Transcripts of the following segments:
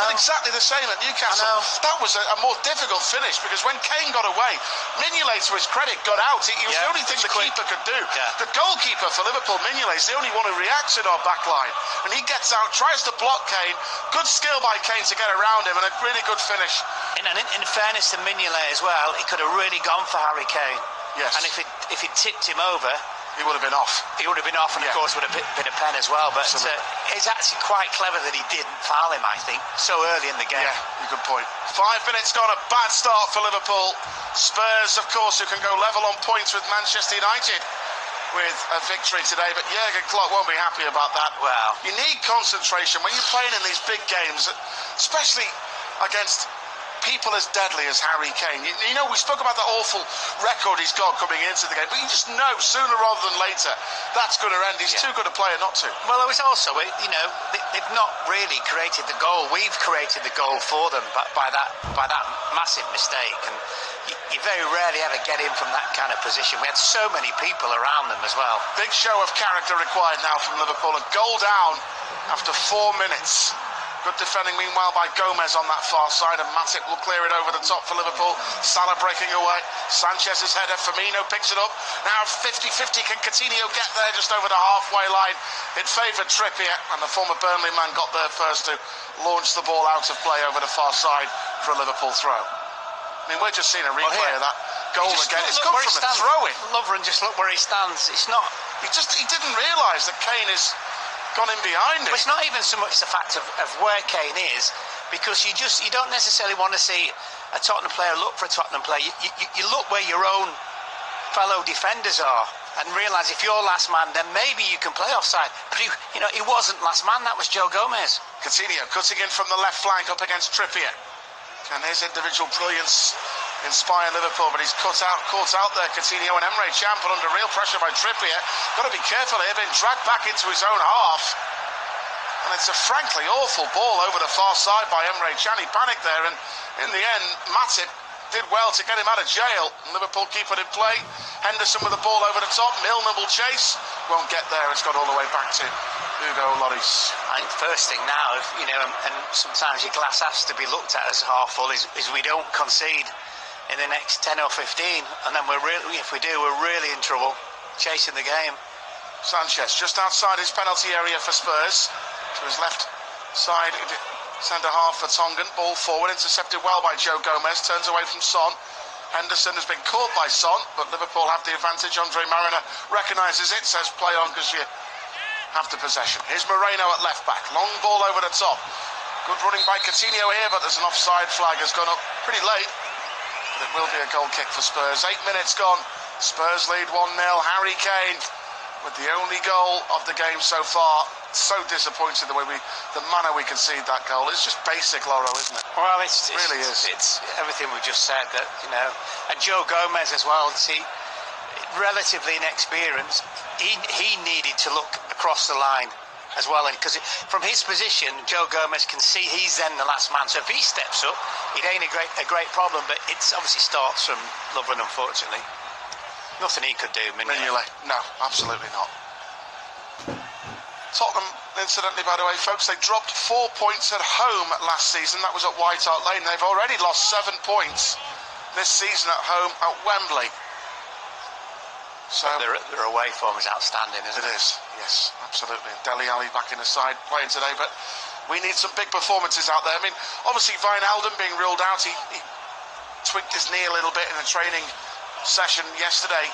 did exactly the same at Newcastle. That was a more difficult finish because when Kane got away, Mignolet, to his credit, got out. He was the only thing the keeper could do. The goalkeeper for Liverpool, Mignolet, is the only one who reacts in our back line. And he gets out, tries to block Kane. Good skill by Kane to get around him, and a really good finish. And in fairness to Mignolet as well, he could have really gone for Harry Kane. Yes. And if it tipped him over, he would have been off. He would have been off, and of course would have been a pen as well. But it's actually quite clever that he didn't foul him, I think, so early in the game. Yeah, good point. 5 minutes gone, a bad start for Liverpool. Spurs, of course, who can go level on points with Manchester United with a victory today, but Jurgen Klopp won't be happy about that. Well, you need concentration when you're playing in these big games, especially against people as deadly as Harry Kane. You know, we spoke about the awful record he's got coming into the game, but you just know sooner rather than later that's going to end. He's too good a player not to. Well, it was also, you know, they've not really created the goal. We've created the goal for them by that massive mistake, and you very rarely ever get in from that kind of position. We had so many people around them as well. Big show of character required now from Liverpool. A goal down after 4 minutes. Good defending, meanwhile, by Gomez on that far side, and Matip will clear it over the top for Liverpool. Salah breaking away. Sanchez's header. Firmino picks it up. Now 50-50. Can Coutinho get there just over the halfway line? It favoured Trippier, and the former Burnley man got there first to launch the ball out of play over the far side for a Liverpool throw. I mean, we're just seeing a replay of that goal again. It's come from a throw-in. Lovren, just look where he stands. It's not. He didn't realise that Kane is gone in behind him. But it's not even so much the fact of where Kane is, because you don't necessarily want to see a Tottenham player look for a Tottenham player. You look where your own fellow defenders are and realise if you're last man, then maybe you can play offside. But he wasn't last man. That was Joe Gomez. Coutinho cutting in from the left flank up against Trippier. Can his individual brilliance inspire Liverpool? But he's caught out there, Coutinho, and Emre Can put under real pressure by Trippier. Got to be careful here, being dragged back into his own half. And it's a frankly awful ball over the far side by Emre Can. He panicked there, and in the end, Matip did well to get him out of jail. Liverpool keep it in play. Henderson with the ball over the top. Milner will chase. Won't get there. It's got all the way back to Hugo Lloris. I think first thing now, and sometimes your glass has to be looked at as half full, is we don't concede in the next 10 or 15, and then if we do, we're really in trouble chasing the game. Sanchez just outside his penalty area for Spurs, to his left side. Centre half for Tongan. Ball forward, intercepted well by Joe Gomez. Turns away from Son. Henderson has been caught by Son, but Liverpool have the advantage. Andre Mariner recognises it, says play on because you have the possession. Here's Moreno at left back. Long ball over the top. Good running by Coutinho here, but there's an offside flag has gone up pretty late. But it will be a goal kick for Spurs. 8 minutes gone. Spurs lead 1-0. Harry Kane with the only goal of the game so far. So disappointed the manner we concede that goal. It's just basic, Lauro, isn't it? Well, it really is. It's everything we've just said. That and Joe Gomez as well. See, relatively inexperienced. He needed to look across the line as well, and because from his position, Joe Gomez can see he's then the last man. So if he steps up, it ain't a great problem. But it obviously starts from Lovren, unfortunately. Nothing he could do, Mignolet. No, absolutely not. Tottenham, incidentally, by the way, folks, they dropped 4 points at home last season. That was at White Hart Lane. They've already lost 7 points this season at home at Wembley. So their away form is outstanding, isn't it? It is, yes, absolutely. And Alli back in the side playing today, but we need some big performances out there. I mean, obviously, Wijnaldum being ruled out, he tweaked his knee a little bit in a training session yesterday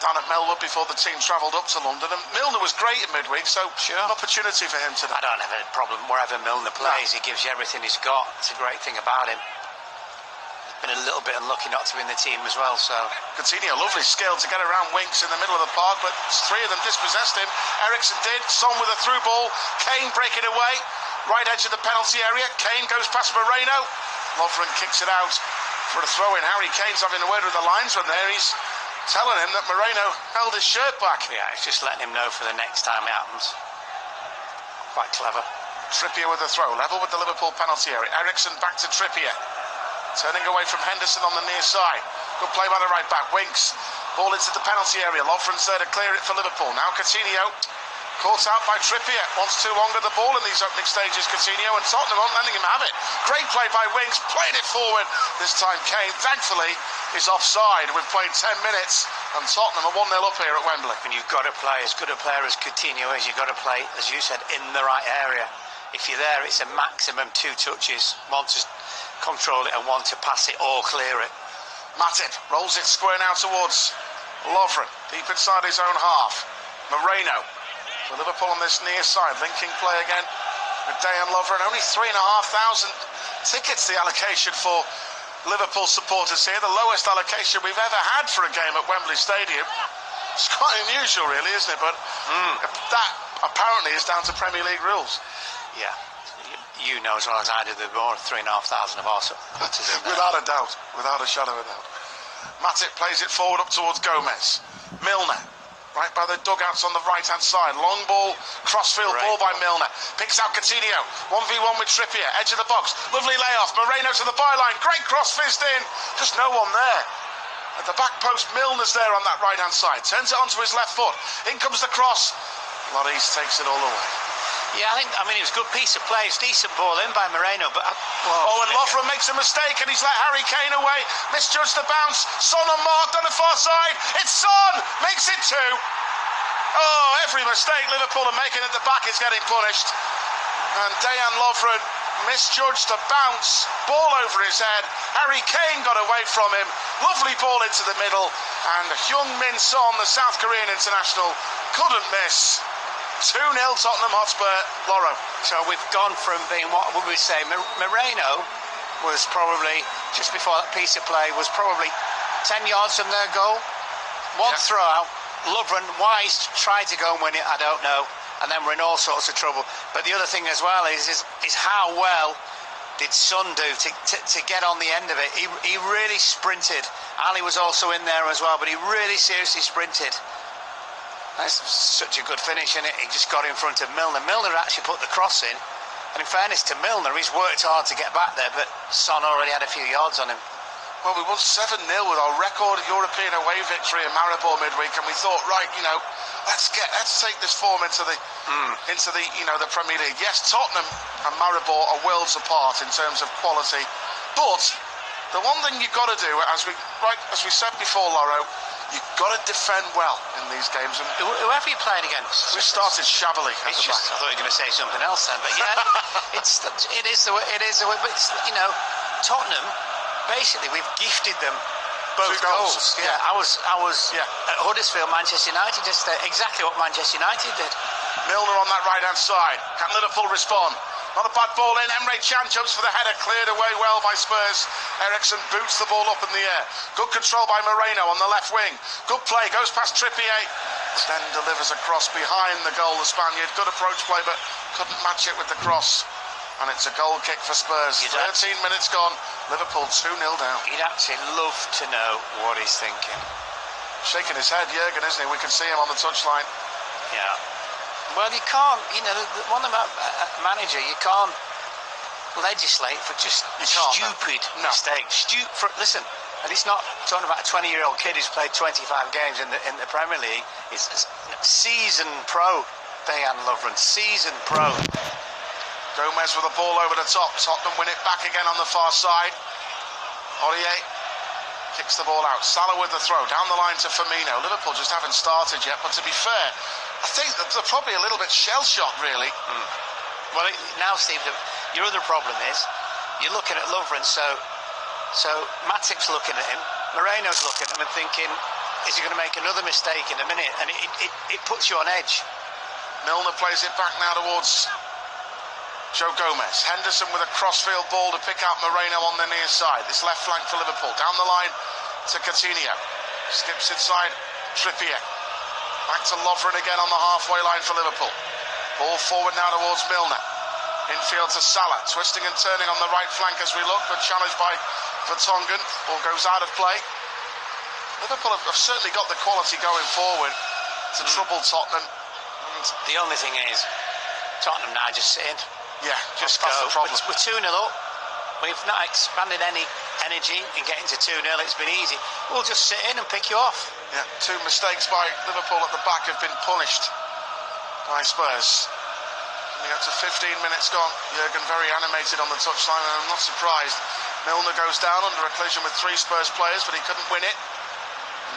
down at Melwood before the team travelled up to London, and Milner was great in midweek, so an opportunity for him today. I don't have a problem wherever Milner plays. He gives you everything he's got. It's a great thing about him. He's been a little bit unlucky not to be in the team as well. So Coutinho, lovely skill to get around Winks in the middle of the park, but 3 of them dispossessed him. Eriksen did. Son with a through ball. Kane breaking away, right edge of the penalty area. Kane goes past Moreno. Lovren kicks it out for a throw in. Harry Kane's having a word with the linesman there. He's telling him that Moreno held his shirt back. Yeah, he's just letting him know for the next time it happens. Quite clever. Trippier with a throw, level with the Liverpool penalty area. Eriksen back to Trippier. Turning away from Henderson on the near side. Good play by the right back. Winks. Ball into the penalty area. Lovren's there to clear it for Liverpool. Now Coutinho Caught out by Trippier, wants too long with the ball in these opening stages, Coutinho, and Tottenham aren't letting him have it. Great play by Winks, played it forward. This time Kane, thankfully, is offside. We've played 10 minutes, and Tottenham are 1-0 up here at Wembley. And you've got to play, as good a player as Coutinho is, you've got to play, as you said, in the right area. If you're there, it's a maximum 2 touches, one to control it and one to pass it or clear it. Matip rolls it square now towards Lovren, deep inside his own half. Moreno for Liverpool on this near side, linking play again with Dejan Lovren. Only 3,500 tickets, the allocation for Liverpool supporters here, the lowest allocation we've ever had for a game at Wembley Stadium. It's quite unusual, really, isn't it? But that apparently is down to Premier League rules. Yeah, you know as well as I do, there were more 3,500 of our supporters in there. Without a doubt, without a shadow of a doubt. Matip plays it forward up towards Gomez. Milner, right by the dugouts on the right-hand side. Long ball, crossfield ball by Milner. Picks out Coutinho, 1v1 with Trippier, edge of the box. Lovely layoff, Moreno to the byline. Great cross fizzed in, just no one there. At the back post, Milner's there on that right-hand side. Turns it onto his left foot. In comes the cross. Lloris takes it all away. Yeah, I mean, it was a good piece of play. It's decent ball in by Moreno, but... and Lovren makes a mistake and he's let Harry Kane away. Misjudged the bounce. Son unmarked on the far side. It's Son! Makes it 2. Oh, every mistake Liverpool are making at the back is getting punished. And Dejan Lovren misjudged the bounce. Ball over his head. Harry Kane got away from him. Lovely ball into the middle. And Heung-min Son, the South Korean international, couldn't miss. 2-0 Tottenham Hotspur, Loro. So we've gone from being, what would we say, Moreno was probably, just before that piece of play, was probably 10 yards from their goal. One throw out. Lovren, Wise tried to go and win it, I don't know. And then we're in all sorts of trouble. But the other thing as well is how well did Son do to get on the end of it. He really sprinted. Alli was also in there as well, but he really seriously sprinted. That's such a good finish, isn't it? He just got in front of Milner. Milner actually put the cross in. And in fairness to Milner, he's worked hard to get back there, but Son already had a few yards on him. Well, we won 7-0 with our record European away victory in Maribor midweek, and we thought, right, let's take this form into the the Premier League. Yes, Tottenham and Maribor are worlds apart in terms of quality, but the one thing you've got to do, as we said before, Loro, you've got to defend well in these games. And whoever you're playing against, we started shabbily at the back. I thought you were going to say something else then, but yeah, it is the way. But Tottenham, basically, we've gifted them both goals. Yeah, I was at Huddersfield, Manchester United, just exactly what Manchester United did. Milner on that right-hand side. Can Liverpool respond? Not a bad ball in. Emre Can jumps for the header, cleared away well by Spurs. Ericsson boots the ball up in the air. Good control by Moreno on the left wing. Good play, goes past Trippier. Then delivers a cross behind the goal, the Spaniard. Good approach play, but couldn't match it with the cross. And it's a goal kick for Spurs. 13 minutes gone. Liverpool 2-0 down. He'd actually love to know what he's thinking. Shaking his head, Jurgen, isn't he? We can see him on the touchline. Yeah. Well, you can't, one about a manager, you can't legislate for just stupid mistakes. Listen, and it's not talking about a 20-year-old kid who's played 25 games in the Premier League. It's seasoned pro, Dejan Lovren, seasoned pro. Gomez with the ball over the top. Tottenham win it back again on the far side. Aurier kicks the ball out. Salah with the throw down the line to Firmino. Liverpool just haven't started yet, but to be fair, I think that they're probably a little bit shell-shocked, really. Well, now, Steve, your other problem is you're looking at Lovren, so Matip's looking at him, Moreno's looking at him and thinking, is he going to make another mistake in a minute? And it puts you on edge. Milner plays it back now towards Joe Gomez. Henderson with a crossfield ball to pick out Moreno on the near side. This left flank for Liverpool. Down the line to Coutinho. Skips inside Trippier. Back to Lovren again on the halfway line for Liverpool. Ball forward now towards Milner. Infield to Salah. Twisting and turning on the right flank as we look, but challenged by Vertonghen. Ball goes out of play. Liverpool have certainly got the quality going forward to trouble Tottenham. The only thing is, Tottenham now just sitting. Yeah, just that's go. The problem. We're 2-0 up. We've not expanded any energy in getting to 2-0. It's been easy. We'll just sit in and pick you off. Yeah, 2 mistakes by Liverpool at the back have been punished. by Spurs. Coming up to 15 minutes gone. Jurgen very animated on the touchline, and I'm not surprised. Milner goes down under a collision with 3 Spurs players, but he couldn't win it.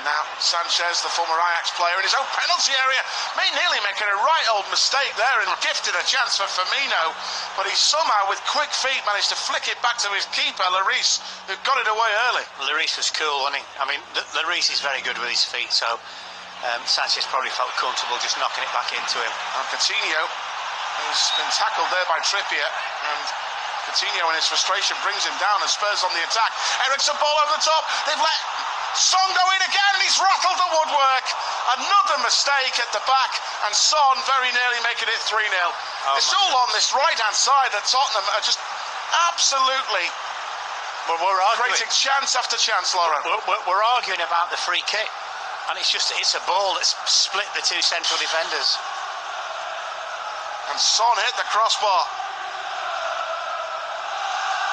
Now Sanchez, the former Ajax player, in his own penalty area, may nearly making a right old mistake there and gifted a chance for Firmino, but he somehow with quick feet managed to flick it back to his keeper Lloris, who got it away early. Lloris was cool, wasn't he? I mean, Lloris is very good with his feet, so Sanchez probably felt comfortable just knocking it back into him. And Coutinho, who's been tackled there by Trippier, and Coutinho in his frustration brings him down, and Spurs on the attack. Eriksen ball over the top, they've let Son go in again, and he's rattled the woodwork. Another mistake at the back, and Son very nearly making it 3-0. It's all on this right-hand side that Tottenham are just absolutely creating chance after chance, Lauren. We're arguing about the free kick, and it's a ball that's split the 2 central defenders. And Son hit the crossbar.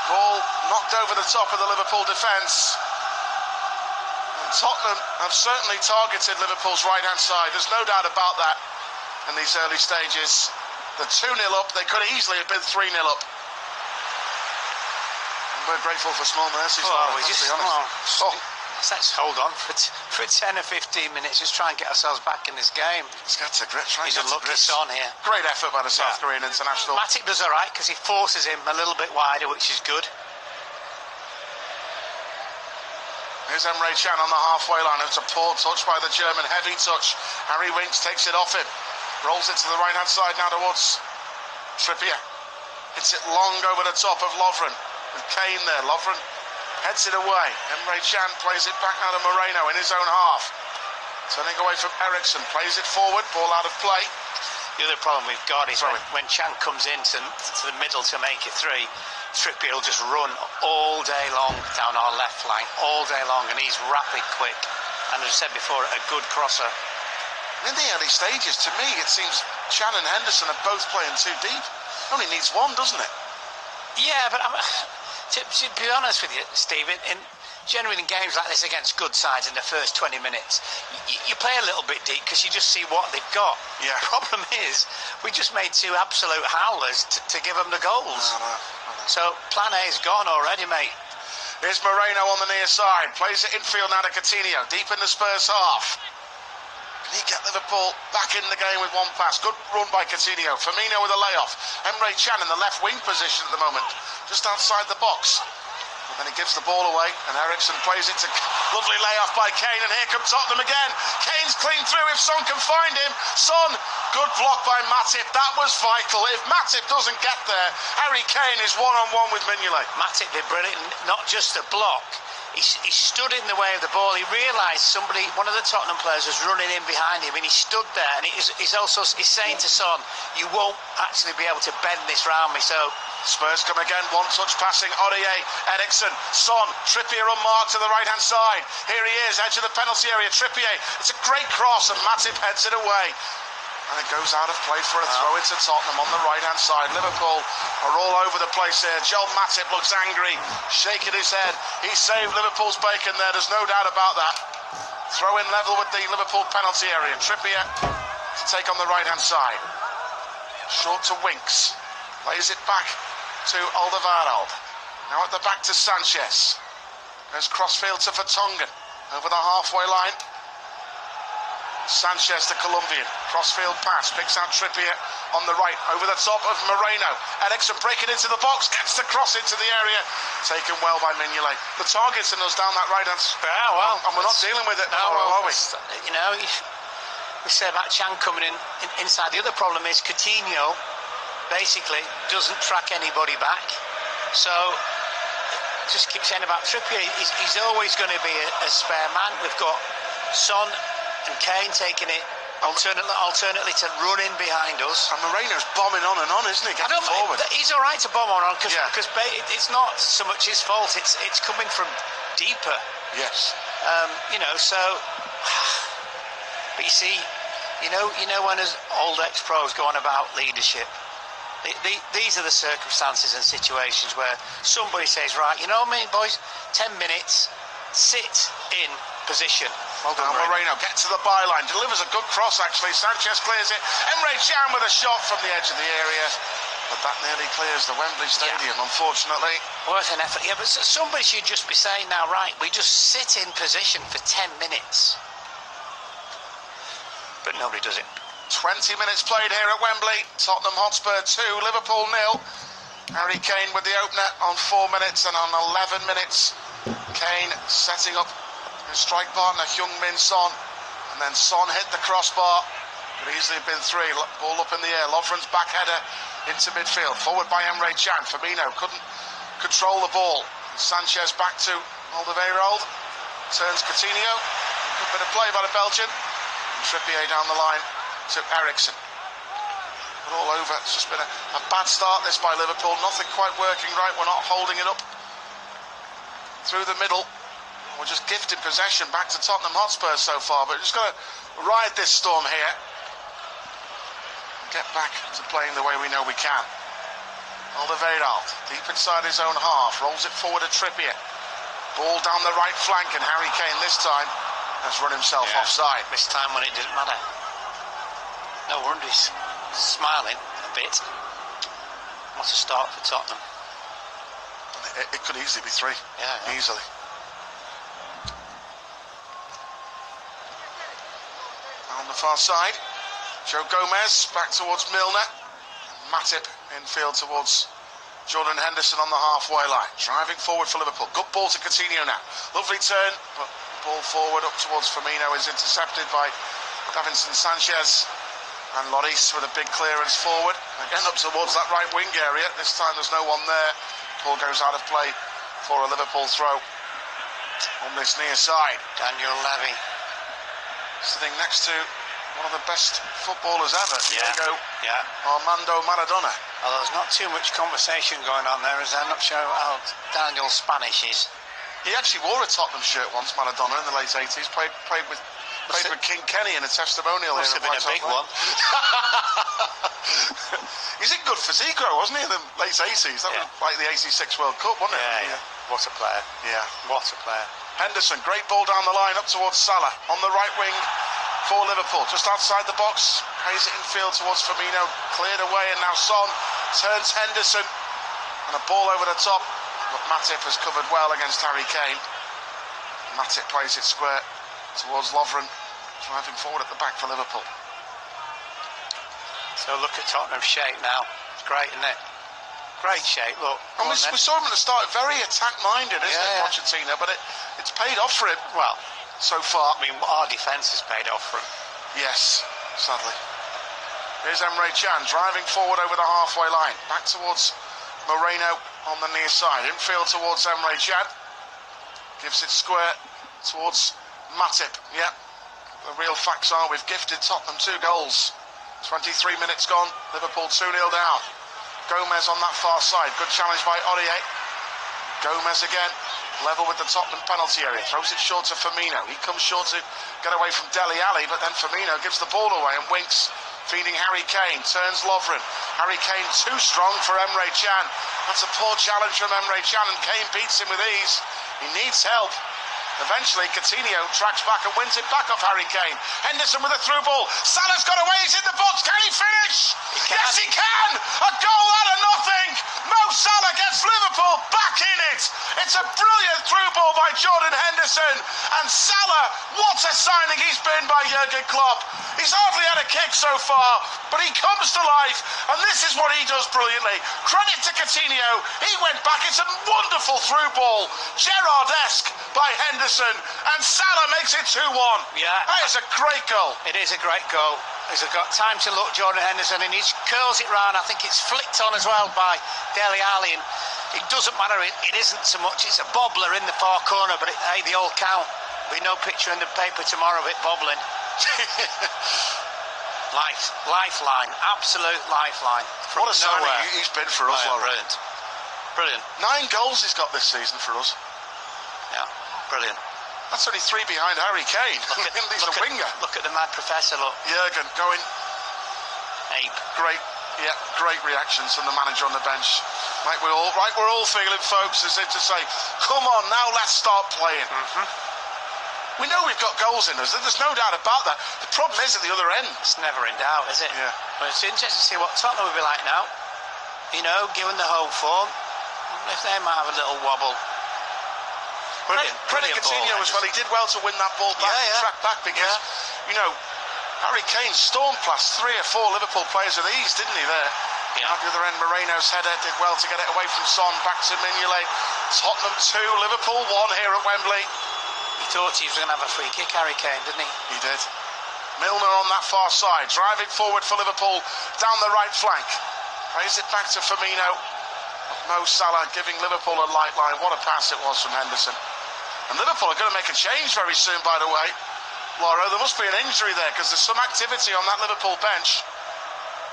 Ball knocked over the top of the Liverpool defence. Tottenham have certainly targeted Liverpool's right-hand side. There's no doubt about that in these early stages. They're 2-0 up. They could easily have been 3-0 up. And we're grateful for small mercies, Lauren, let's be honest. Let's hold on for 10 or 15 minutes, just try and get ourselves back in this game. Let's get to grips. He's a lucky Son here. Great effort by the South Korean international. Matip does all right because he forces him a little bit wider, which is good. Here's Emre Can on the halfway line. It's a poor touch by the German, heavy touch. Harry Winks takes it off him. Rolls it to the right-hand side now towards Trippier. Hits it long over the top of Lovren. With Kane there. Lovren heads it away. Emre Can plays it back now to Moreno in his own half. Turning away from Eriksen. Plays it forward. Ball out of play. The other problem we've got is when Can comes into the middle to make it 3, Trippier will just run all day long down our left flank, all day long, and he's rapid, quick, and as I said before, a good crosser. In the early stages, to me, it seems Can and Henderson are both playing too deep. Only needs one, doesn't it? Yeah, but to be honest with you, Steve, generally in games like this against good sides in the first 20 minutes, you play a little bit deep because you just see what they've got. Yeah. The problem is, we just made 2 absolute howlers to give them the goals. I know. So plan A is gone already, mate. Here's Moreno on the near side. Plays it infield now to Coutinho, deep in the Spurs half. Can he get Liverpool back in the game with one pass? Good run by Coutinho. Firmino with a layoff. Emre Can in the left wing position at the moment, just outside the box. And then he gives the ball away, and Eriksen plays it to lovely layoff by Kane, and here comes Tottenham again. Kane's clean through if Son can find him. Son, good block by Matip. That was vital. If Matip doesn't get there, Harry Kane is one-on-one with Mignolet. Matip did brilliant, not just a block. He stood in the way of the ball. He realised one of the Tottenham players was running in behind him, and he stood there, and he's saying to Son, you won't actually be able to bend this round me. So Spurs come again, one touch passing, Aurier, Eriksen, Son, Trippier unmarked to the right-hand side. Here he is, edge of the penalty area, Trippier. It's a great cross, and Matip heads it away. And it goes out of play for a throw into Tottenham on the right-hand side. Liverpool are all over the place here. Joel Matip looks angry, shaking his head. He saved Liverpool's bacon there, there's no doubt about that. Throw in level with the Liverpool penalty area. Trippier to take on the right-hand side. Short to Winks. Plays it back to Alderweireld. Now at the back to Sanchez. There's crossfield to Vertonghen. Over the halfway line. Sanchez, the Colombian, crossfield pass, picks out Trippier on the right, over the top of Moreno. Eriksen breaking into the box, gets the cross into the area, taken well by Mignolet. The target's in us down that right-hand side, and we're not dealing with it now, are we? You know, we say about Can coming in inside. The other problem is Coutinho basically doesn't track anybody back. So, just keep saying about Trippier, he's always going to be a spare man. We've got Son and Kane taking it alternately to run in behind us. And Moreno's bombing on and on, isn't he? Getting forward. He's all right to bomb on because it's not so much his fault. It's coming from deeper. Yes. You know. So, but you see, you know when as old ex-pros go on about leadership. These are the circumstances and situations where somebody says, right, you know what I mean, boys, 10 minutes, sit in position. Well done, now Moreno gets to the byline, delivers a good cross actually. Sanchez clears it. Emre Can with a shot from the edge of the area, but that nearly clears the Wembley Stadium, unfortunately. Worth an effort. Yeah, but somebody should just be saying now, right, we just sit in position for 10 minutes. But nobody does it. 20 minutes played here at Wembley. Tottenham Hotspur 2, Liverpool 0. Harry Kane with the opener on 4 minutes, and on 11 minutes, Kane setting up his strike partner, Heung-min Son, and then Son hit the crossbar. Could easily have been 3. Ball up in the air. Lovren's back header into midfield. Forward by Emre Can. Firmino couldn't control the ball. Sanchez back to Alderweireld. Turns Coutinho. Good bit of play by the Belgian. And Trippier down the line to Eriksen. But all over. It's just been a bad start this by Liverpool. Nothing quite working right. We're not holding it up through the middle. We're just gifted possession back to Tottenham Hotspur so far, but we're just got to ride this storm here and get back to playing the way we know we can. Alderweireld, deep inside his own half, rolls it forward to Trippier. Ball down the right flank, and Harry Kane this time has run himself offside. This time when it didn't matter. No wonder he's smiling a bit. What a start for Tottenham. It could easily be 3. Yeah. Easily. On the far side, Joe Gomez back towards Milner. Matip infield towards Jordan Henderson on the halfway line. Driving forward for Liverpool. Good ball to Coutinho now. Lovely turn, but ball forward up towards Firmino is intercepted by Davinson Sanchez. And Lloris with a big clearance forward. Again up towards that right wing area. This time there's no one there. Ball goes out of play for a Liverpool throw on this near side. Daniel Levy sitting next to one of the best footballers ever, Diego Armando Maradona. Well, there's not too much conversation going on there, as I'm not sure how Daniel's Spanish is. He actually wore a Tottenham shirt once, Maradona, in the late 80s. Played with King Kenny in a testimonial. Must have been a big one. He's in good physique, wasn't he, in the late 80s? That was like the 86 World Cup, wasn't it? Yeah. What a player. Yeah. What a player. Henderson, great ball down the line up towards Salah on the right wing for Liverpool, just outside the box, pays it infield towards Firmino, cleared away, and now Son turns Henderson, and a ball over the top, but Matip has covered well against Harry Kane. Matip plays it square towards Lovren, driving forward at the back for Liverpool. So look at Tottenham's shape now. It's great, isn't it? Great shape, look. And we saw him at the start, very attack-minded, isn't it, Pochettino? But it's paid off for him, well, so far. I mean, our defence has paid off for him. Yes, sadly. Here's Emre Can driving forward over the halfway line. Back towards Moreno on the near side. Infield towards Emre Can. Gives it square towards Matip. Yeah, the real facts are we've gifted Tottenham 2 goals. 23 minutes gone, Liverpool 2-0 down. Gomez on that far side, good challenge by Aurier. Gomez again, level with the Tottenham penalty area, throws it short to Firmino. He comes short to get away from Alli, but then Firmino gives the ball away and winks, feeding Harry Kane, turns Lovren. Harry Kane too strong for Emre Can. That's a poor challenge from Emre Can, and Kane beats him with ease. He needs help. Eventually, Coutinho tracks back and wins it back off Harry Kane. Henderson with a through ball. Salah's got away, he's in the box. Can he finish? Yes, he can! A goal out of nothing! Mo Salah gets Liverpool back in it! It's a brilliant through ball by Jordan Henderson. And Salah, what a signing he's been by Jurgen Klopp. He's hardly had a kick so far, but he comes to life, and this is what he does brilliantly. Credit to Coutinho, he went back. It's a wonderful through ball. Gerrard-esque by Henderson, and Salah makes it 2-1. Yeah. That is a great goal. It is a great goal. He's got time to look, Jordan Henderson, and he curls it round. I think it's flicked on as well by Alli, and it doesn't matter. It isn't so much. It's a bobbler in the far corner, but hey, the old count. Be no picture in the paper tomorrow of it bobbling. Lifeline, absolute lifeline. What a signing he's been for us, Lauren. Brilliant. 9 goals he's got this season for us. Yeah, brilliant. That's only 3 behind Harry Kane. He's a winger. Look at the mad professor, look. Jurgen going ape. Great reactions from the manager on the bench. Like we're all feeling, folks, as if to say, come on, now let's start playing. We know we've got goals in us. There's no doubt about that. The problem is at the other end. It's never in doubt, is it? Yeah. But it's interesting to see what Tottenham will be like now. You know, given the home form, if they might have a little wobble. Credit Coutinho as well. He did well to win that ball back, track back, because, you know, Harry Kane stormed past 3 or 4 Liverpool players with ease, didn't he, there? Yeah. At the other end, Moreno's header did well to get it away from Son, back to Mignolet. Tottenham 2, Liverpool 1 here at Wembley. He thought he was going to have a free kick, Harry Kane, didn't he? He did. Milner on that far side, driving forward for Liverpool down the right flank. Plays it back to Firmino. Mo Salah giving Liverpool a light line. What a pass it was from Henderson. And Liverpool are going to make a change very soon, by the way. Laura, there must be an injury there, because there's some activity on that Liverpool bench.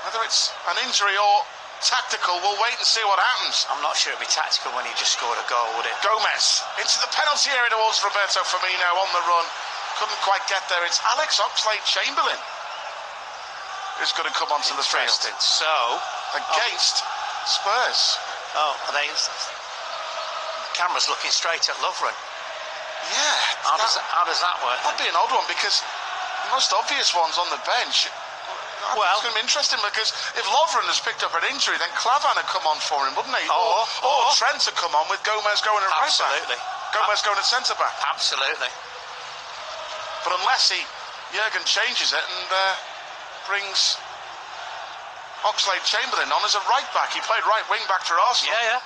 Whether it's an injury or tactical, we'll wait and see what happens. I'm not sure it'd be tactical when he just scored a goal, would it? Gomez into the penalty area towards Roberto Firmino on the run. Couldn't quite get there. It's Alex Oxlade-Chamberlain who's going to come onto the field. So, against Spurs. Oh, are they? The camera's looking straight at Lovren. Yeah. How does that work? That'd be an odd one, because the most obvious one's on the bench. I think it's going to be interesting, because if Lovren has picked up an injury, then Klavan had come on for him, wouldn't he? Or Trent had come on with Gomez going at right back. Absolutely. Gomez going at centre back. Absolutely. But unless Jurgen changes it and brings Oxlade-Chamberlain on as a right back. He played right wing back for Arsenal. Yeah.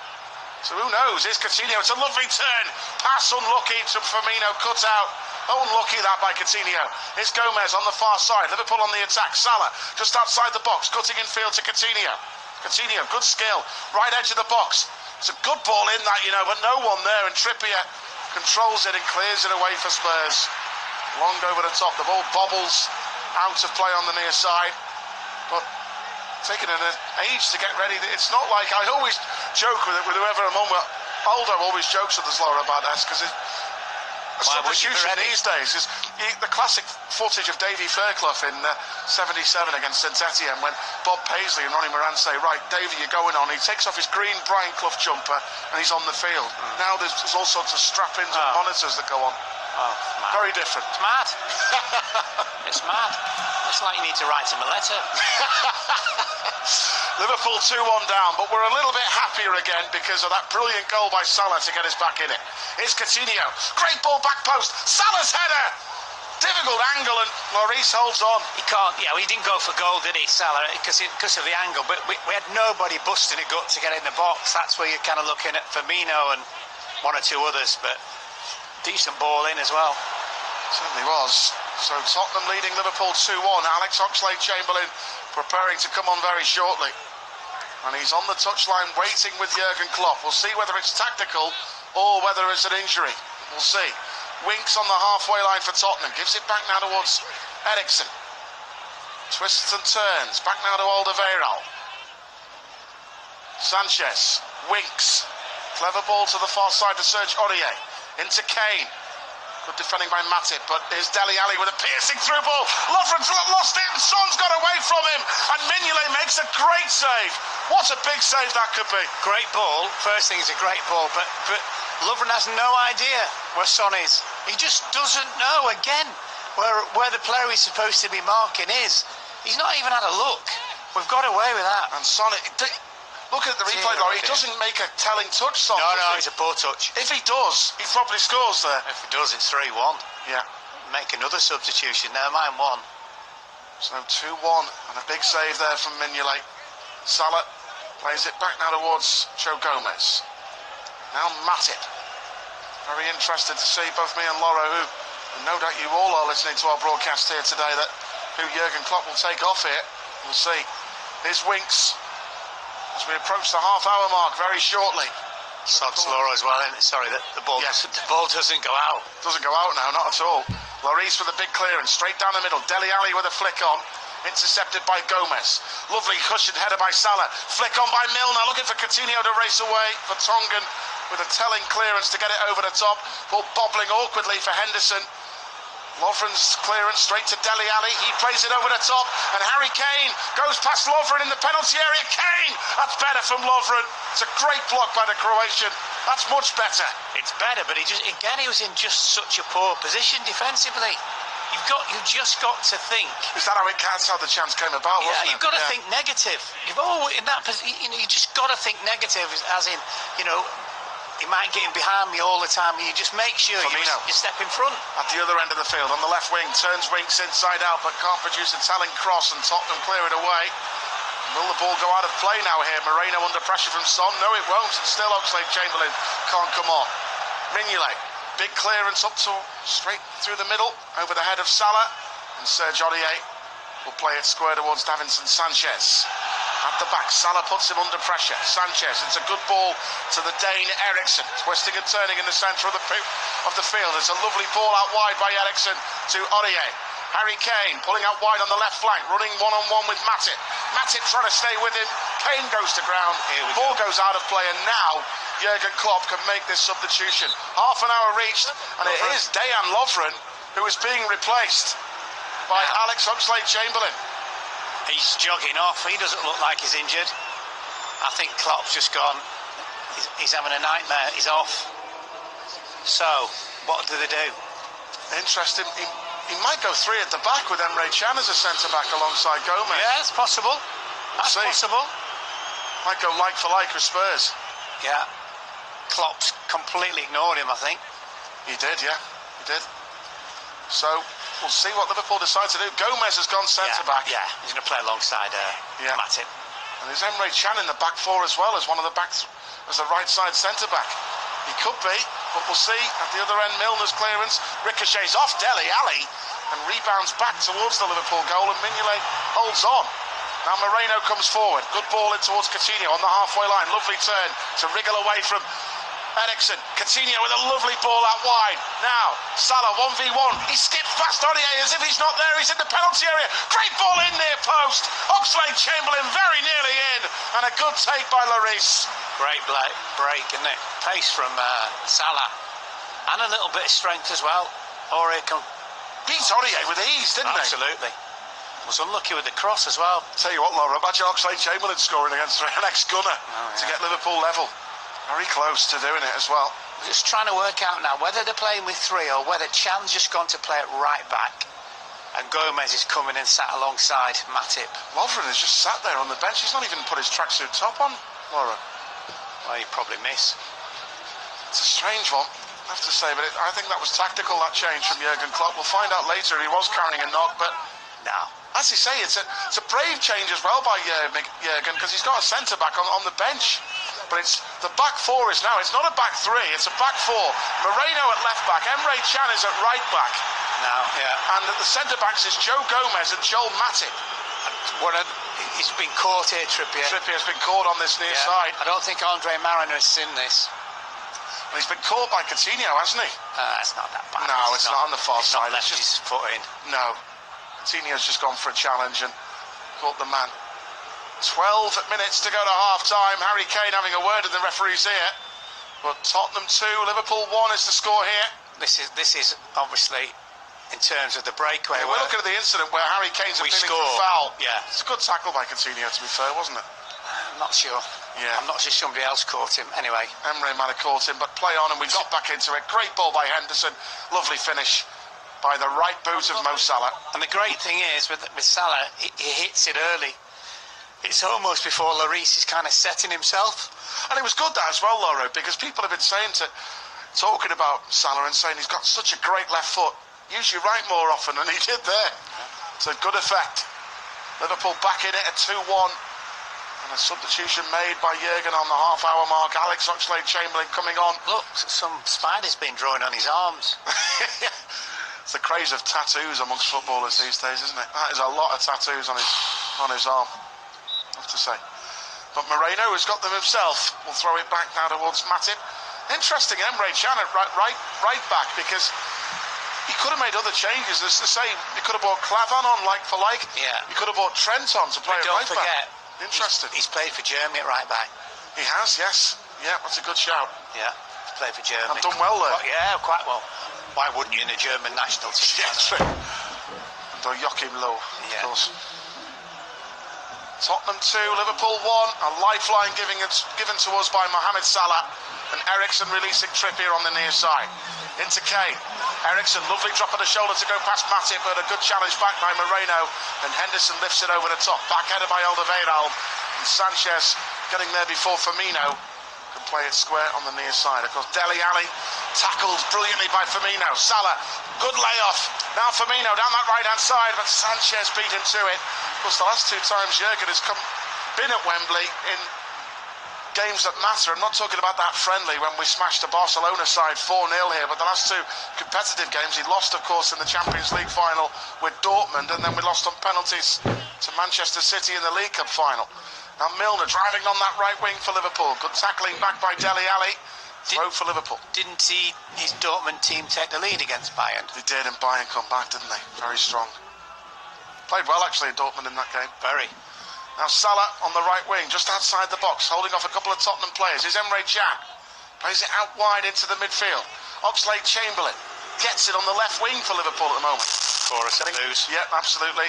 So who knows? Here's Coutinho. It's a lovely turn. Pass unlucky to Firmino. Cut out. Unlucky that by Coutinho. Here's Gomez on the far side. Liverpool on the attack. Salah just outside the box. Cutting in field to Coutinho. Coutinho, good skill. Right edge of the box. It's a good ball in that, you know, but no one there. And Trippier controls it and clears it away for Spurs. Long over the top. The ball bobbles out of play on the near side. But taking an age to get ready. It's not like, I always joke with whoever I'm on with. Aldo always jokes with us, Laura, about that, because substitution these days is the classic footage of Davy Fairclough in 77 against St Etienne, when Bob Paisley and Ronnie Moran say, right, Davy, you're going on. He takes off his green Brian Clough jumper and he's on the field. Now there's all sorts of strap-ins and monitors that go on. Oh, very different. It's mad. It's mad. It's like you need to write him a letter. Liverpool 2-1 down, but we're a little bit happier again because of that brilliant goal by Salah to get us back in it. Here's Coutinho. Great ball, back post. Salah's header. Difficult angle, and Lloris holds on. He can't. Yeah, he didn't go for goal, did he, Salah? Because of the angle. But we had nobody busting a gut to get in the box. That's where you're kind of looking at Firmino and one or two others, but decent ball in as well. Certainly was. So Tottenham leading Liverpool 2-1. Alex Oxlade-Chamberlain preparing to come on very shortly. And he's on the touchline waiting with Jurgen Klopp. We'll see whether it's tactical or whether it's an injury. We'll see. Winks on the halfway line for Tottenham. Gives it back now towards Eriksen. Twists and turns. Back now to Alderweireld. Sanchez. Winks. Clever ball to the far side to Serge Aurier. Into Kane. Good defending by Matip, but here's Dele Alli with a piercing through ball. Lovren's lost it and Son's got away from him. And Mignolet makes a great save. What a big save that could be. Great ball. First thing is a great ball, but Lovren has no idea where Son is. He just doesn't know, again, where the player he's supposed to be marking is. He's not even had a look. We've got away with that. And Son, look at the replay, Laurie. He doesn't make a telling touch, Son. No, it's a poor touch. If he does, he probably scores there. If he does, it's 3-1. Yeah. Make another substitution. Never mind one. So 2-1 and a big save there from Mignolet. Salah plays it back now towards Joe Gomez. Now Matip. Very interested to see both me and Laura, who, and no doubt you all are listening to our broadcast here today, that who Jurgen Klopp will take off here. We'll see. Here's Winks as we approach the half-hour mark very shortly. Sods Laura as well, isn't it? Sorry, the ball doesn't go out. Doesn't go out now, not at all. Lloris with a big clearance, straight down the middle. Dele Alli with a flick on. Intercepted by Gomez. Lovely cushioned header by Salah. Flick on by Milner, looking for Coutinho to race away. For Tongan with a telling clearance to get it over the top. Ball bobbling awkwardly for Henderson. Lovren's clearance straight to Dele Alli. He plays it over the top, and Harry Kane goes past Lovren in the penalty area. Kane! That's better from Lovren. It's a great block by the Croatian. That's much better. It's better, but he was in just such a poor position defensively. You've just got to think. Is that that's how the chance came about? Yeah, wasn't it? you've got to think negative. In that position, you just got to think negative, as in, he might get in behind me all the time. You just make sure you step in front. At the other end of the field, on the left wing, turns Winks inside out, but can't produce a telling cross, and Tottenham clear it away. Will the ball go out of play now here? Moreno under pressure from Son. No, it won't. And still Oxlade-Chamberlain can't come on. Mignolet, big clearance up to straight through the middle, over the head of Salah. And Serge Aurier will play it square towards Davinson Sanchez. At the back, Salah puts him under pressure. Sanchez, it's a good ball to the Dane Eriksen. Twisting and turning in the centre of the field. It's a lovely ball out wide by Eriksen to Aurier. Harry Kane pulling out wide on the left flank, running one-on-one with Matip. Matip trying to stay with him. Kane goes to ground. Ball goes out of play, and now Jurgen Klopp can make this substitution. Half an hour reached, and it is Dejan Lovren who is being replaced by Alex Oxlade-Chamberlain. He's jogging off. He doesn't look like he's injured. I think Klopp's just gone. He's having a nightmare. He's off. So, what do they do? Interesting. He might go three at the back with Emre Can as a centre-back alongside Gomez. Yeah, it's possible. That's possible. Might go like for like with Spurs. Yeah. Klopp's completely ignored him, I think. He did, yeah. He did. So, we'll see what Liverpool decide to do. Gomez has gone centre-back. Yeah, he's going to play alongside Matip. And there's Emre Can in the back four as well, as one of the backs, as the right-side centre-back. He could be, but we'll see. At the other end, Milner's clearance ricochets off Alli and rebounds back towards the Liverpool goal, and Mignolet holds on. Now Moreno comes forward. Good ball in towards Coutinho on the halfway line. Lovely turn to wriggle away from Eriksen. Coutinho with a lovely ball out wide. Now, Salah 1v1. He skips past Aurier as if he's not there. He's in the penalty area. Great ball in near post. Oxlade-Chamberlain very nearly in. And a good take by Lloris. Great break, isn't it? Pace from Salah. And a little bit of strength as well. Aurier beat Aurier with ease, didn't he? Absolutely. Was unlucky with the cross as well. Tell you what, Laura, imagine Oxlade-Chamberlain scoring against an ex-gunner to get Liverpool level. Very close to doing it as well. We're just trying to work out now whether they're playing with three or whether Chan's just gone to play it right back and Gomez is coming and sat alongside Matip. Lovren has just sat there on the bench. He's not even put his tracksuit top on, Laura. Well, he'd probably miss. It's a strange one, I have to say, but I think that was tactical, that change from Jurgen Klopp. We'll find out later. He was carrying a knock, but no. As you say, it's a brave change as well by Jurgen, because he's got a centre-back on the bench. But it's the back four is now. It's not a back three, it's a back four. Moreno at left-back, Emre Can is at right-back. Now, yeah. And at the centre-backs is Joe Gomez and Joel Matip. He's been caught here, Trippier. Trippier's been caught on this near side. I don't think Andre Mariner has seen this. Well, he's been caught by Coutinho, hasn't he? It's not that bad. No, it's not on the far side. Not left his foot in. No. Coutinho's just gone for a challenge and caught the man. 12 minutes to go to half-time. Harry Kane having a word in the referee's ear. But Tottenham 2, Liverpool 1 is the score here. This is obviously, in terms of the breakaway. We're looking at the incident where Harry Kane's appealing for a foul. Yeah. It's a good tackle by Coutinho, to be fair, wasn't it? I'm not sure. Yeah. I'm not sure somebody else caught him. Anyway. Emre might have caught him, but play on and we got back into it. Great ball by Henderson. Lovely finish by the right boot of Mo Salah. And the great thing is, with Salah, he hits it early. It's almost before Lloris is kind of setting himself. And it was good that as well, Laura, because people have been talking about Salah and saying he's got such a great left foot. Use your right more often, and he did there. It's a good effect. Liverpool back in it at 2-1. And a substitution made by Jurgen on the half-hour mark. Alex Oxlade-Chamberlain coming on. Look, some spider's been drawing on his arms. It's the craze of tattoos amongst footballers these days, isn't it? That is a lot of tattoos on his arm, I have to say. But Moreno has got them himself. Will throw it back now towards Matip. Interesting, Emre Can at right back, because he could have made other changes. As to say, he could have brought Klavan on like for like. Yeah. He could have brought Trent on to play at right back. Don't forget, interesting. He's played for Germany at right back. He has, yes. Yeah, that's a good shout. Yeah, he's played for Germany. I've done well there. Yeah, quite well. Why wouldn't you in a German national team? Yeah, true. And Joachim Low, of course. Tottenham 2, Liverpool 1. A lifeline given to us by Mohamed Salah. and Ericsson releasing Trippier on the near side. Into Kane. Ericsson, lovely drop of the shoulder to go past Matip, but a good challenge back by Moreno, and Henderson lifts it over the top. Backheaded by Alderweireld, and Sanchez getting there before Firmino can play it square on the near side. Of course, Alli tackled brilliantly by Firmino. Salah, good layoff. Now Firmino down that right-hand side, but Sanchez beat him to it. Of course, the last two times Jurgen has been at Wembley in games that matter. I'm not talking about that friendly when we smashed the Barcelona side 4-0 here, but the last two competitive games he lost, of course, in the Champions League final with Dortmund, and then we lost on penalties to Manchester City in the League Cup final. Now Milner driving on that right wing for Liverpool. Good tackling back by Alli. Throw for Liverpool. Didn't see his Dortmund team take the lead against Bayern? They did, and Bayern come back, didn't they? Very strong. Played well, actually, Dortmund in that game. Very. Now Salah on the right wing, just outside the box, holding off a couple of Tottenham players. Here's Emre Can. Plays it out wide into the midfield. Oxlade-Chamberlain gets it on the left wing for Liverpool at the moment. For us to lose. Yep, absolutely.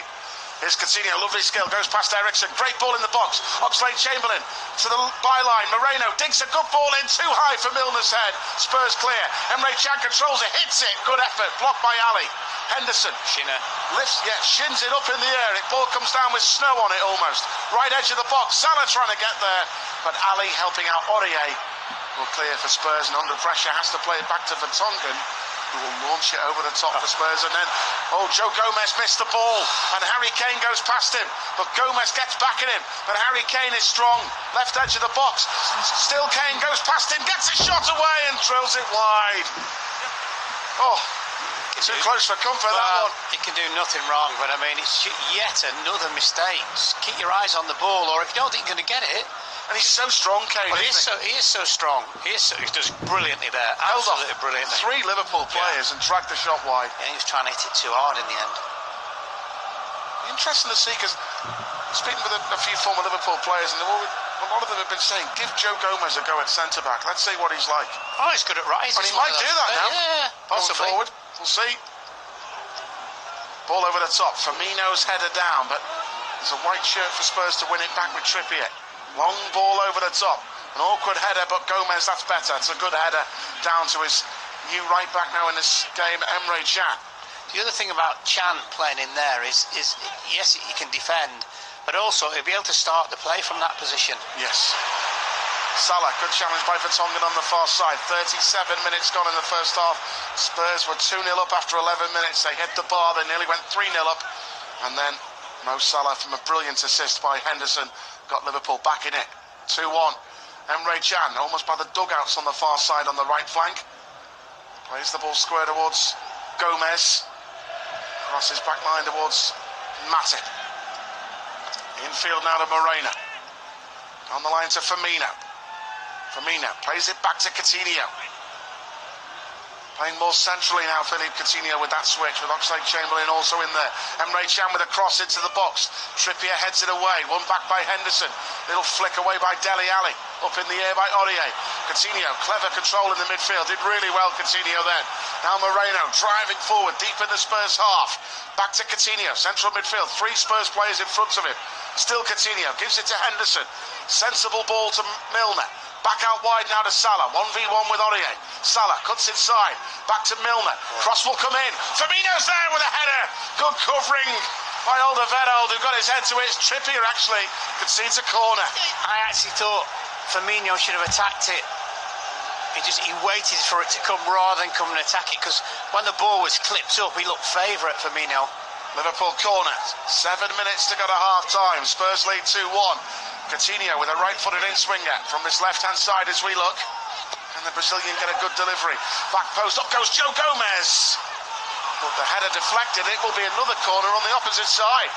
Here's Coutinho, lovely skill, goes past Ericsson. Great ball in the box. Oxlade-Chamberlain to the byline. Moreno digs a good ball in, too high for Milner's head. Spurs clear. Emre Can controls it, hits it. Good effort, blocked by Alli. Henderson Shinner lifts, shins it up in the air. It ball comes down with snow on it almost. Right edge of the box. Salah trying to get there, but Alli helping out. Aurier will clear for Spurs, and under pressure has to play it back to Vertonghen, who will launch it over the top for Spurs. And then, Joe Gomez missed the ball, and Harry Kane goes past him, but Gomez gets back at him, but Harry Kane is strong. Left edge of the box. Still Kane goes past him, gets a shot away and drills it wide. Too close for comfort, that one. He can do nothing wrong, but I mean, it's yet another mistake. Just keep your eyes on the ball, or if you don't think you're going to get it. And he's so strong, Kane. Well, he is so strong. He does brilliantly there. Held Absolutely off brilliantly. 3 Liverpool players and dragged the shot wide. Yeah, he was trying to hit it too hard in the end. Interesting to see, because speaking with a few former Liverpool players, and a lot of them have been saying, give Joe Gomez a go at centre-back. Let's see what he's like. Oh, he's good at right. And he might do that now. Yeah, possibly. Going forward. We'll see. Ball over the top. Firmino's header down, but there's a white shirt for Spurs to win it back with Trippier. Long ball over the top. An awkward header, but Gomez, that's better. It's a good header down to his new right back now in this game, Emre Can. The other thing about Can playing in there is yes, he can defend, but also he'll be able to start the play from that position. Yes. Salah, good challenge by Vertonghen on the far side. 37 minutes gone in the first half. Spurs were 2-0 up after 11 minutes. They hit the bar, they nearly went 3-0 up. And then Mo Salah, from a brilliant assist by Henderson, got Liverpool back in it. 2-1. Emre Can, almost by the dugouts on the far side on the right flank. Plays the ball square towards Gomez. Crosses back line towards Matip. Infield now to Moreno. On the line to Firmino. Firmino plays it back to Coutinho. Playing more centrally now, Philippe Coutinho with that switch, with Oxlade-Chamberlain also in there. Emre Can with a cross into the box. Trippier heads it away, won back by Henderson. Little flick away by Alli. Up in the air by Aurier. Coutinho, clever control in the midfield. Did really well, Coutinho then. Now Moreno driving forward, deep in the Spurs half. Back to Coutinho, central midfield. 3 Spurs players in front of him. Still Coutinho, gives it to Henderson. Sensible ball to Milner. Back out wide now to Salah. 1v1 with Aurier. Salah cuts inside. Back to Milner. Cross will come in. Firmino's there with a header. Good covering by Alderweireld, who got his head to it. Trippier actually concedes a corner. I actually thought Firmino should have attacked it. He waited for it to come rather than come and attack it, because when the ball was clipped up, he looked favourite, Firmino. Liverpool corner. 7 minutes to go to half-time. Spurs lead 2-1. Coutinho with a right-footed in-swinger from this left-hand side as we look. And the Brazilian get a good delivery. Back post, up goes Joe Gomez. But the header deflected. It will be another corner on the opposite side.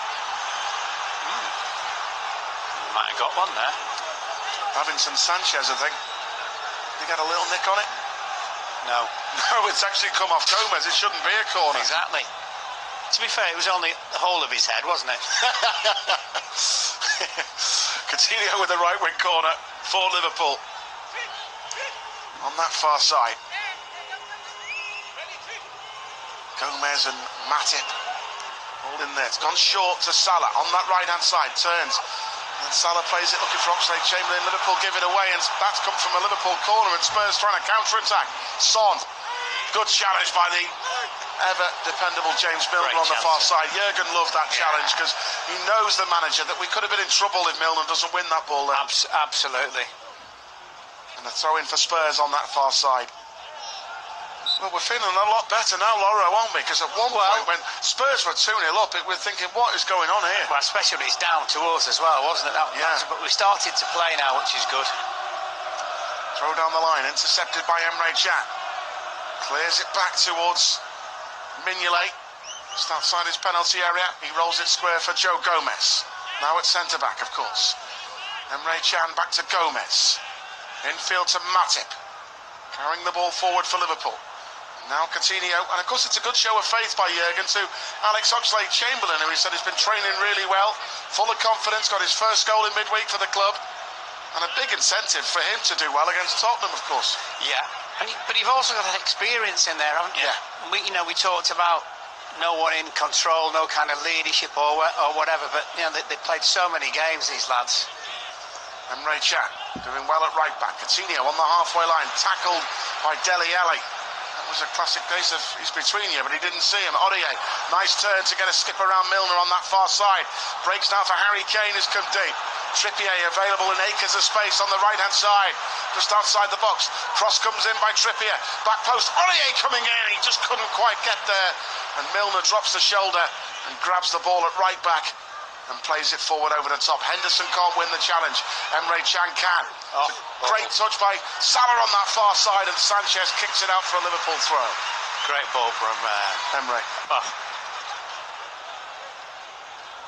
Might have got one there. Davinson Sanchez, I think. Did he get a little nick on it? No. No, it's actually come off Gomez. It shouldn't be a corner. Exactly. To be fair, it was only the whole of his head, wasn't it? Coutinho with the right wing corner for Liverpool. On that far side. Gomez and Matip all in there. It's gone short to Salah on that right hand side. Turns. And Salah plays it looking for Oxlade-Chamberlain. Liverpool give it away, and that's come from a Liverpool corner, and Spurs trying to counter-attack. Son, good challenge by the ever-dependable James Milner on the far side. Jurgen loved that challenge because he knows, the manager, that we could have been in trouble if Milner doesn't win that ball there. Absolutely. And a throw-in for Spurs on that far side. Well, we're feeling a lot better now, Laura, aren't we? Because at one point, when Spurs were 2-0 up, we're thinking, what is going on here? Well, especially when it's down to us as well, wasn't it? But we started to play now, which is good. Throw down the line, intercepted by Emre Can. Clears it back towards Mignolet. Just outside his penalty area. He rolls it square for Joe Gomez. Now at centre-back, of course. Emre Can back to Gomez. Infield to Matip. Carrying the ball forward for Liverpool. Now Coutinho, and of course it's a good show of faith by Jurgen to Alex Oxlade-Chamberlain, who he said has been training really well, full of confidence, got his first goal in midweek for the club, and a big incentive for him to do well against Tottenham, of course. Yeah, but you've also got that experience in there, haven't you? Yeah. We talked about no one in control, no kind of leadership or whatever, but they played so many games, these lads. Emre Can doing well at right back. Coutinho on the halfway line, tackled by Dele Alli. That was a classic case of he's between you, but he didn't see him. Aurier, nice turn to get a skip around Milner on that far side. Breaks now for Harry Kane, who's come deep. Trippier available in acres of space on the right-hand side, just outside the box. Cross comes in by Trippier. Back post, Aurier coming in. He just couldn't quite get there. And Milner drops the shoulder and grabs the ball at right back and plays it forward over the top. Henderson can't win the challenge. Emre Can can. Great touch by Salah on that far side, and Sanchez kicks it out for a Liverpool throw. Great ball from Emre.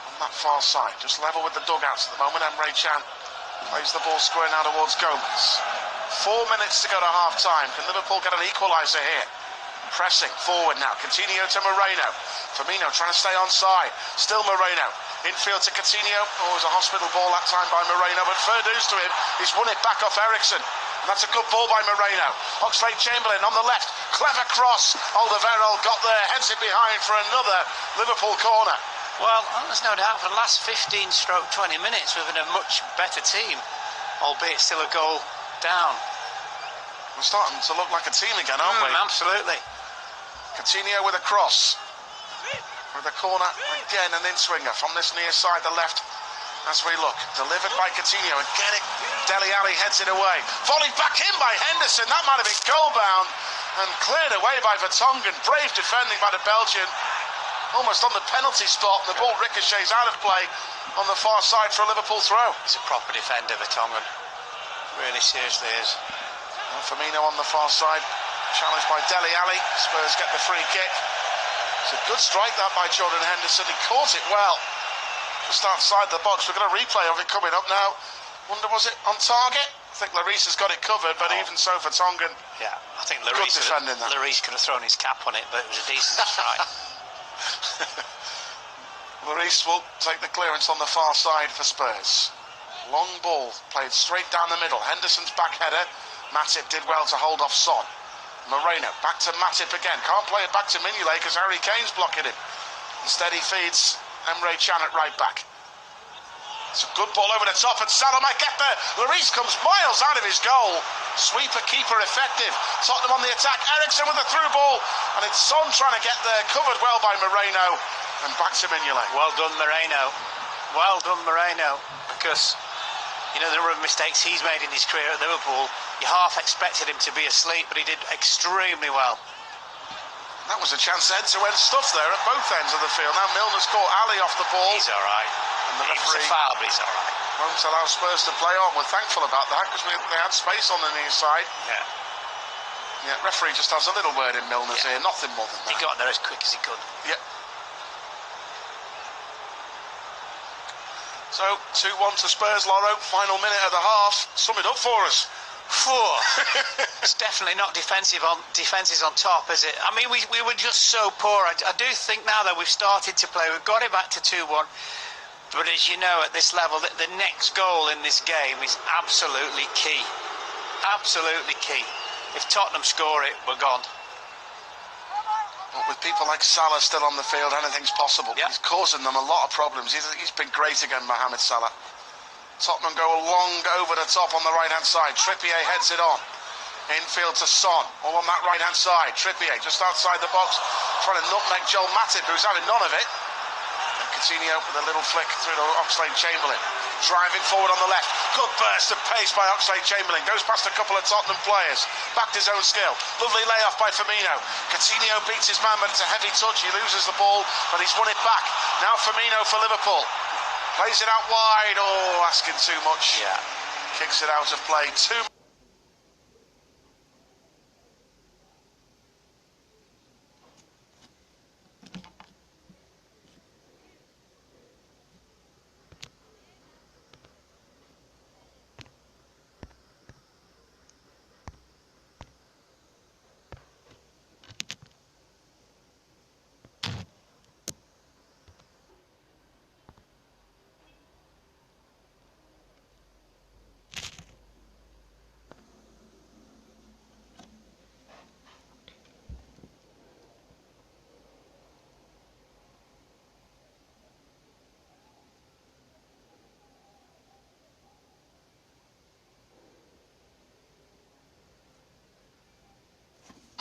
On that far side, just level with the dugouts at the moment. Emre Can plays the ball square now towards Gomez. 4 minutes to go to half-time. Can Liverpool get an equaliser here? Pressing forward now. Coutinho to Moreno. Firmino trying to stay onside. Still Moreno. Infield to Coutinho. Oh, it was a hospital ball that time by Moreno, but fair dues to him. He's won it back off Eriksen. And that's a good ball by Moreno. Oxlade-Chamberlain on the left. Clever cross. Alderweireld got there, heads it behind for another Liverpool corner. Well, there's no doubt for the last 15-20 minutes we've been a much better team, albeit still a goal down. We're starting to look like a team again, aren't we? Absolutely. Coutinho with a cross. With a corner again, and then swinger from this near side, the left, as we look. Delivered by Coutinho, and get it. Dele Alli heads it away. Volleyed back in by Henderson. That might have been goal bound, and cleared away by Vertonghen. Brave defending by the Belgian. Almost on the penalty spot. The ball ricochets out of play on the far side for a Liverpool throw. He's a proper defender, Vertonghen. Really seriously is. And Firmino on the far side. Challenged by Dele Alli. Spurs get the free kick. It's a good strike that by Jordan Henderson. He caught it well. Just outside the box. We've got a replay of it coming up now. Wonder, was it on target? I think Lloris has got it covered, but even so, Vertonghen. Yeah, I think Lloris could have thrown his cap on it, but it was a decent strike. Lloris will take the clearance on the far side for Spurs. Long ball played straight down the middle. Henderson's back header. Matip did well to hold off Son. Moreno back to Matip again. Can't play it back to Mignolet because Harry Kane's blocking it. Instead he feeds Emre Can at right back. It's a good ball over the top, and Salah might get there. Lloris comes miles out of his goal. Sweeper, keeper effective. Tottenham on the attack. Eriksen with a through ball, and it's Son trying to get there. Covered well by Moreno, and back to Mignolet. Well done, Moreno. Well done, Moreno. Because the number of mistakes he's made in his career at Liverpool, you half expected him to be asleep, but he did extremely well. That was a chance end-to-end stuff there at both ends of the field. Now Milner's caught Alli off the ball. He's all right. And the referee was a foul, but he's all right. Won't allow Spurs to play on. We're thankful about that because they had space on the near side. Yeah, referee just has a little word in Milner's ear, nothing more than that. He got there as quick as he could. Yeah. So, 2-1 to Spurs, Loro. Final minute of the half. Sum it up for us. It's definitely not defenses on top, is it? I mean, we were just so poor. I do think now that we've started to play, we've got it back to 2-1. But as you know, at this level, the next goal in this game is absolutely key. Absolutely key. If Tottenham score it, we're gone. But with people like Salah still on the field, anything's possible. Yep. He's causing them a lot of problems. He's been great again, Mohamed Salah. Tottenham go long over the top on the right-hand side. Trippier heads it on. Infield to Son, all on that right-hand side. Trippier just outside the box, trying to nutmeg Joel Matip, who's having none of it. And Coutinho with a little flick through to Oxlade-Chamberlain. Driving forward on the left. Good burst of pace by Oxlade-Chamberlain. Goes past a couple of Tottenham players. Back to his own skill. Lovely layoff by Firmino. Coutinho beats his man, but it's a heavy touch. He loses the ball, but he's won it back. Now Firmino for Liverpool. Plays it out wide. Oh, asking too much. Yeah. Kicks it out of play.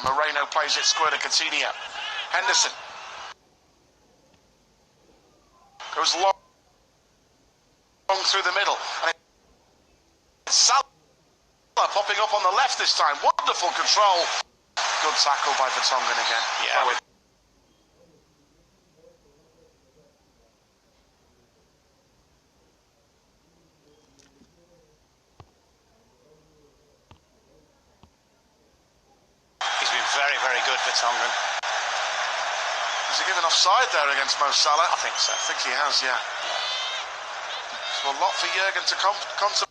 Moreno plays it square to Coutinho. Henderson goes long through the middle. And it's Salah popping up on the left this time. Wonderful control. Good tackle by Vertonghen again. Yeah. Very, very good for Vertonghen. Has he given offside there against Mo Salah? I think so. I think he has, yeah. So a lot for Jurgen to contemplate.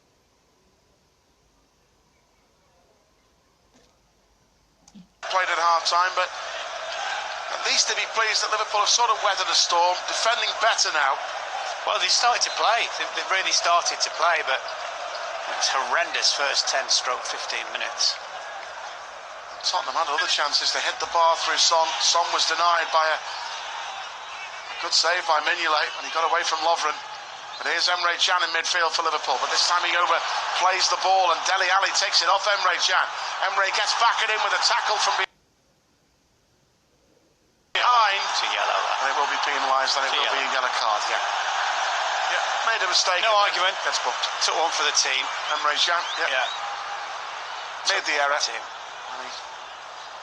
Played at half-time, but at least to be pleased that Liverpool have sort of weathered a storm, defending better now. Well, they started to play. They've really started to play, but it was horrendous first 10-15 minutes. Tottenham had other chances to hit the bar through Son. Son was denied by a good save by Mignolet, and he got away from Lovren. But here's Emre Can in midfield for Liverpool, but this time he overplays the ball, and Dele Alli takes it off Emre Can. Emre gets back at him with a tackle from behind. It's a yellow. And it will be penalised, and it will be a yellow card, yeah. Yeah, made a mistake. No argument. Gets booked. Took one for the team. Emre Can, yeah. Made the error. Team.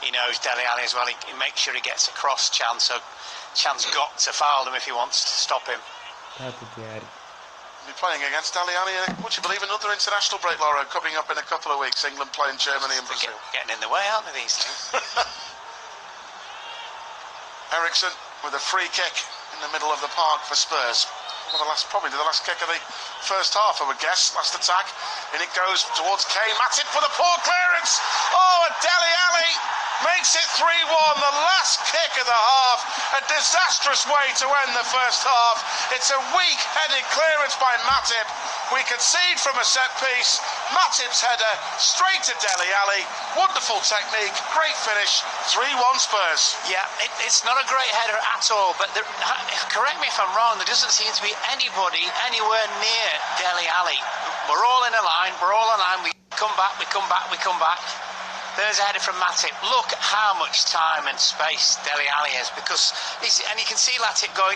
He knows Dele Alli as well. He makes sure he gets a cross chance. So Chan's got to foul him if he wants to stop him. He'll be playing against Dele Alli. Would you believe another international break, Laura, coming up in a couple of weeks? England playing Germany and Brazil. Getting in the way, aren't they, these things? Eriksen with a free kick in the middle of the park for Spurs. Probably the last kick of the first half, I would guess. Last attack. In it goes towards Kane. Matip for the poor clearance. Oh, and Dele Alli makes it 3-1. The last kick of the half. A disastrous way to end the first half. It's a weak-headed clearance by Matip. We concede from a set piece. Matip's header straight to Dele Alli. Wonderful technique. Great finish. 3-1 Spurs. Yeah, it's not a great header at all, but correct me if I'm wrong, there doesn't seem to be anybody anywhere near Dele Alli. We're all in a line. We come back. There's a header from Matip. Look at how much time and space Dele Alli has, because and you can see Matip going,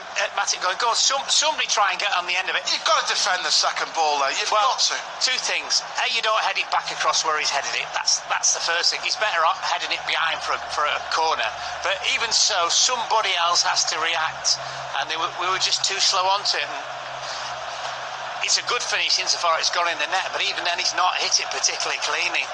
go on, somebody try and get on the end of it. You've got to defend the second ball there. You've got to. Two things. A, you don't head it back across where he's headed it. That's the first thing. He's better off heading it behind for a corner. But even so, somebody else has to react, and we were just too slow onto it. And it's a good finish insofar it's gone in the net, but even then he's not hit it particularly cleanly.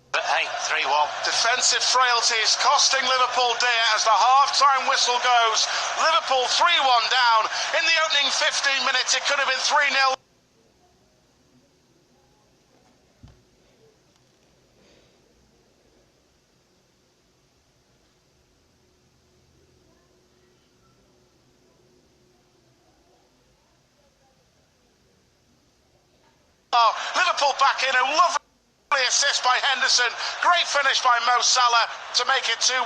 But hey, 3-1. Defensive frailties costing Liverpool dear as the half-time whistle goes. Liverpool 3-1 down. In the opening 15 minutes, it could have been 3-0. Liverpool back in a lovely Lovely assist by Henderson. Great finish by Mo Salah to make it 2-1.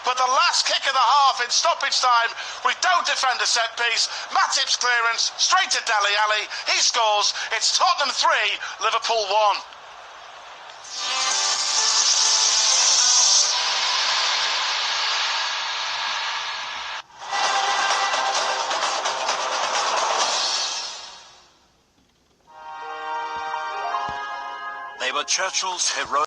But the last kick of the half in stoppage time, we don't defend a set piece. Matip's clearance straight to Alli. He scores. It's Tottenham 3, Liverpool 1. They were Churchill's heroic.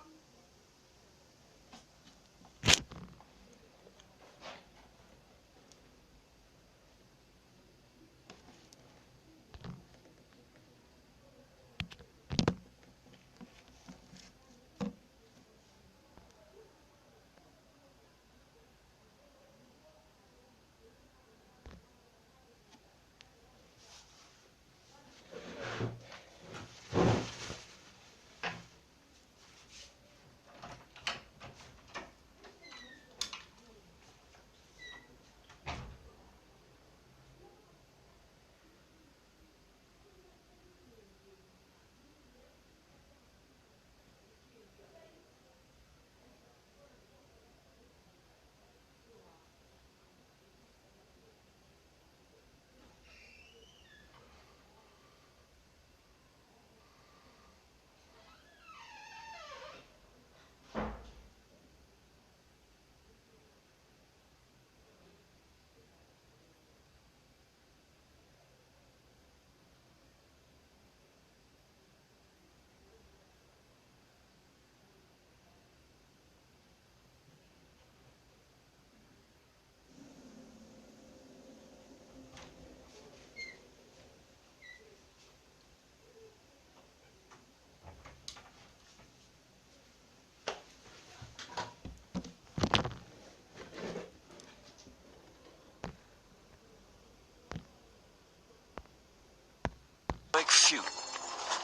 Few,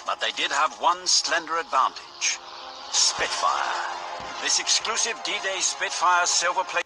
but they did have one slender advantage: Spitfire. This exclusive D-Day Spitfire silver plate